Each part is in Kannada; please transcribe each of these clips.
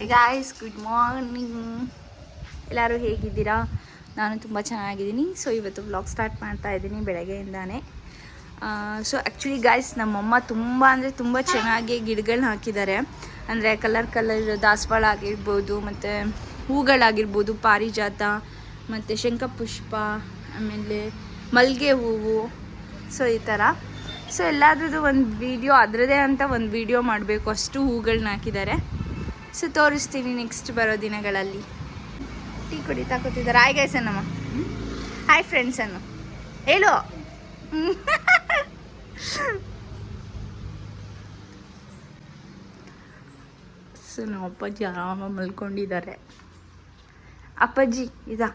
Guys good morning. ಎಲ್ಲರೂ ಹೇಗಿದ್ದೀರಾ? ನಾನು ತುಂಬ ಚೆನ್ನಾಗಿದ್ದೀನಿ. ಸೊ ಇವತ್ತು ವ್ಲಾಗ್ ಸ್ಟಾರ್ಟ್ ಮಾಡ್ತಾ ಇದ್ದೀನಿ ಬೆಳಗ್ಗೆಯಿಂದಾನೆ. ಸೊ ಆ್ಯಕ್ಚುಲಿ ಗಾಯ್ಸ್ ನಮ್ಮಮ್ಮ ತುಂಬ ಅಂದರೆ ತುಂಬ ಚೆನ್ನಾಗಿ ಗಿಡಗಳನ್ನ ಹಾಕಿದ್ದಾರೆ. ಅಂದರೆ ಕಲರ್ ದಾಸವಾಳ ಆಗಿರ್ಬೋದು, ಮತ್ತು ಹೂಗಳಾಗಿರ್ಬೋದು, ಪಾರಿಜಾತ ಮತ್ತು ಶಂಖಪುಷ್ಪ, ಆಮೇಲೆ ಮಲ್ಲಿಗೆ ಹೂವು. ಸೊ ಈ ಥರ ಸೊ ಎಲ್ಲಾದ್ರದ್ದು ಒಂದು ವೀಡಿಯೋ, ಅದರದೇ ಅಂತ ಒಂದು ವೀಡಿಯೋ ಮಾಡಬೇಕು, ಅಷ್ಟು ಹೂಗಳನ್ನ ಹಾಕಿದ್ದಾರೆ. ಸೊ ತೋರಿಸ್ತೀನಿ ನೆಕ್ಸ್ಟ್ ಬರೋ ದಿನಗಳಲ್ಲಿ. ಟೀ ಕುಡಿತಾ ಕೂತಿದ್ದಾರೆ. ಹಾಯ್ ಗೈಸ್ ಅನ್ನಮ್ಮ, ಹಾಯ್ ಫ್ರೆಂಡ್ಸ್ ಅನ್ನು ಹೇಳು. ಸೊ ನಮ್ಮ ಅಪ್ಪಾಜಿ ಆರಾಮಾಗಿ ಮಲ್ಕೊಂಡಿದ್ದಾರೆ. ಅಪ್ಪಾಜಿ ಇದಾ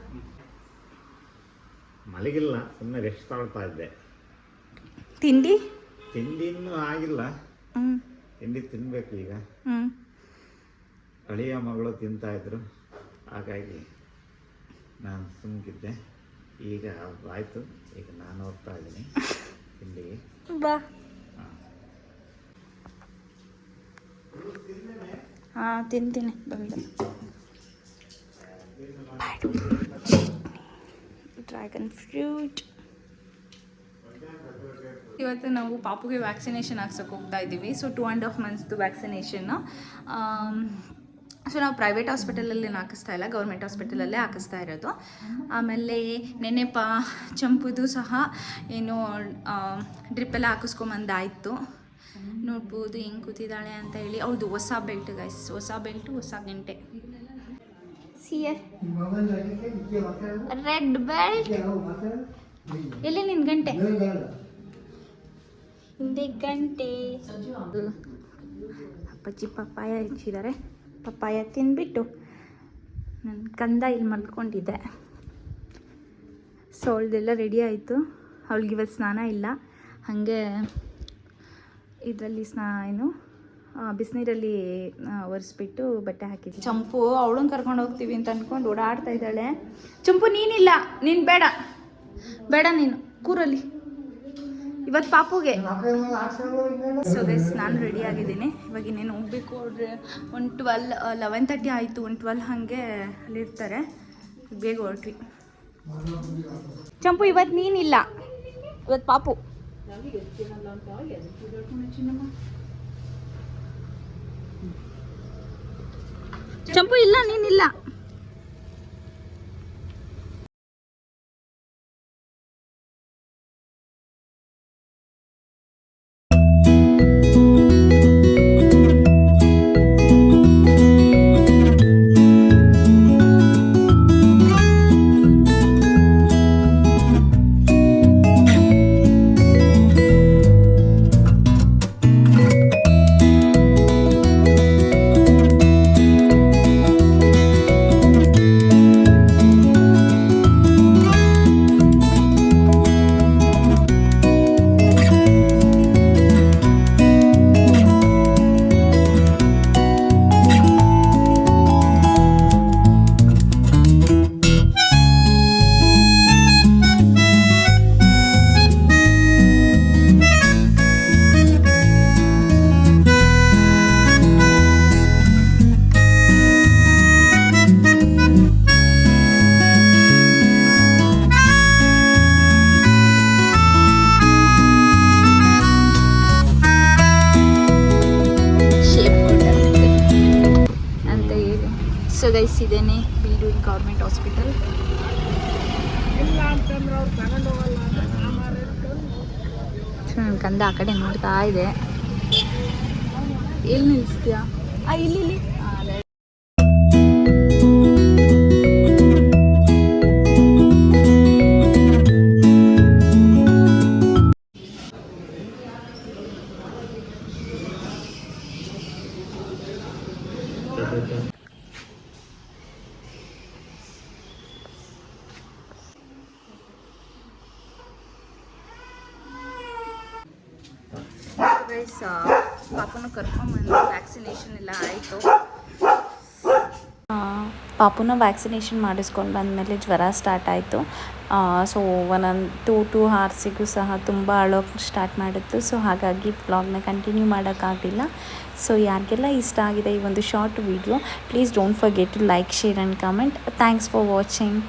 ಮಲಗಿಲ್ಲ, ಸುಮ್ಮನೆ ರೆಸ್ಟ್ ತಗೊಳ್ತಾ ಇದ್ದೆ. ತಿಂಡಿ ಇನ್ನೂ ಆಗಿಲ್ಲ. ತಿಂಡಿ ತಿನ್ಬೇಕು ಈಗ. ಅಳಿಯ ಮಗಳು ತಿಂತಾ ಇದ್ರು, ಹಾಗಾಗಿ ನಾನು ಸುಮ್ಕಿದ್ದೆ. ಈಗ ಆಯಿತು, ಈಗ ನಾನು ಹೋಗ್ತಾ ಇದ್ದೀನಿ ತಿಂಡಿಗೆ. ಬಾ. ಹಾಂ ತಿಂತೀನಿ ಬಂದು. Dragon fruit. ಇವತ್ತು ನಾವು ಪಾಪುಗೆ ವ್ಯಾಕ್ಸಿನೇಷನ್ ಹಾಕ್ಸೋಕೆ ಹೋಗ್ತಾ ಇದ್ದೀವಿ. So 2.5 months vaccination. ಸೊ ನಾವು ಪ್ರೈವೇಟ್ ಹಾಸ್ಪಿಟಲಲ್ಲಿ ಹಾಕಿಸ್ತಾ ಇಲ್ಲ, ಗೌರ್ಮೆಂಟ್ ಹಾಸ್ಪಿಟಲಲ್ಲೇ ಹಾಕಿಸ್ತಾ ಇರೋದು. ಆಮೇಲೆ ನೆನ್ನೆ ಚಂಪುದು ಸಹ ಏನು ಡ್ರಿಪ್ಪೆಲ್ಲ ಹಾಕಿಸ್ಕೊಂಬಂದಾಯಿತು. ನೋಡ್ಬೋದು ಹೆಂಗೆ ಕೂತಿದ್ದಾಳೆ ಅಂತ ಹೇಳಿ. ಹೌದು, ಹೊಸ ಬೆಲ್ಟ್ ಗೈಸ್, ಹೊಸ ಬೆಲ್ಟು, ಹೊಸ ಗಂಟೆ. Red belt. ಎಲ್ಲಿ ನಿನ್ನ ಗಂಟೆ? ಹಿಂದೆ ಗಂಟೆ. ಅಪ್ಪಾಜಿ ಪಪ್ಪಾಯ ಹೆಚ್ಚಿದ್ದಾರೆ. ಪಪ್ಪಾಯ ತಿಂದ್ಬಿಟ್ಟು ನನ್ನ ಕಂದ ಇಲ್ಲಿ ಮಲ್ಕೊಂಡಿದ್ದೆ. ಸೊ ಅವಳದೆಲ್ಲ ರೆಡಿ ಆಯಿತು. ಅವಳಿಗೆ ಇವತ್ತು ಸ್ನಾನ ಇಲ್ಲ, ಹಾಗೆ ಇದರಲ್ಲಿ ಬಿಸಿನೀರಲ್ಲಿ ಒರೆಸ್ಬಿಟ್ಟು ಬಟ್ಟೆ ಹಾಕಿದ್ವಿ. ಚಂಪು ಅವಳನ್ನ ಕರ್ಕೊಂಡು ಹೋಗ್ತೀವಿ ಅಂತ ಅಂದ್ಕೊಂಡು ಓಡಾಡ್ತಾ ಇದ್ದಾಳೆ. ಚಂಪು ನೀನಿಲ್ಲ, ನೀನು ಬೇಡ ನೀನು ಕೂರಲ್ಲಿ ಇವತ್ತು ಪಾಪುಗೆ. ಸೊ ಗೈಸ್ ನಾನು ರೆಡಿ ಆಗಿದ್ದೀನಿ. ಇವಾಗ ಇನ್ನೇನು ಹೋಗ್ಬೇಕು. ಅವ್ರೆ 11:30 ಆಯಿತು. 12 ಹಾಗೆ ಅಲ್ಲಿರ್ತಾರೆ. ಬೇಗ ಹೊರಟ್ವಿ. ಚಂಪು ಇವತ್ತು ನೀನಿಲ್ಲ, ಇವತ್ತು ಪಾಪು. ಚಂಪು ಇಲ್ಲ, ನೀನಿಲ್ಲ. ಸೊ ಗೈಸ್ ಇದೇನೆ ಬಿಲ್ಡೂರಿ ಗೌರ್ಮೆಂಟ್ ಹಾಸ್ಪಿಟಲ್. ನನ್ನ ಕಂದ ಆ ಕಡೆ ನೋಡ್ತಾ ಇದೆ. ಎಲ್ಲಿ ನಿಲ್ಲಿಸ್ತೀಯಾ? ಇಲ್ಲಿ. ಗೈಸ್ ಪಾಪನ ಕರ್ಕೊಂಬಂದು ವ್ಯಾಕ್ಸಿನೇಷನ್ ಎಲ್ಲ ಆಯಿತು. ಪಾಪುನ ವ್ಯಾಕ್ಸಿನೇಷನ್ ಮಾಡಿಸ್ಕೊಂಡು ಬಂದಮೇಲೆ ಜ್ವರ ಸ್ಟಾರ್ಟ್ ಆಯಿತು. ಸೊ ಒಂದೊಂದು 2 ಅವರ್ಸಿಗೂ ಸಹ ತುಂಬ ಅಳೋಕ್ಕೆ ಸ್ಟಾರ್ಟ್ ಮಾಡಿತ್ತು. ಸೊ ಹಾಗಾಗಿ ವ್ಲಾಗ್ನ ಕಂಟಿನ್ಯೂ ಮಾಡೋಕ್ಕಾಗಲಿಲ್ಲ. ಸೊ ಯಾರಿಗೆಲ್ಲ ಇಷ್ಟ ಆಗಿದೆ ಈ ಒಂದು short video, please don't forget to like, share and comment. Thanks for watching.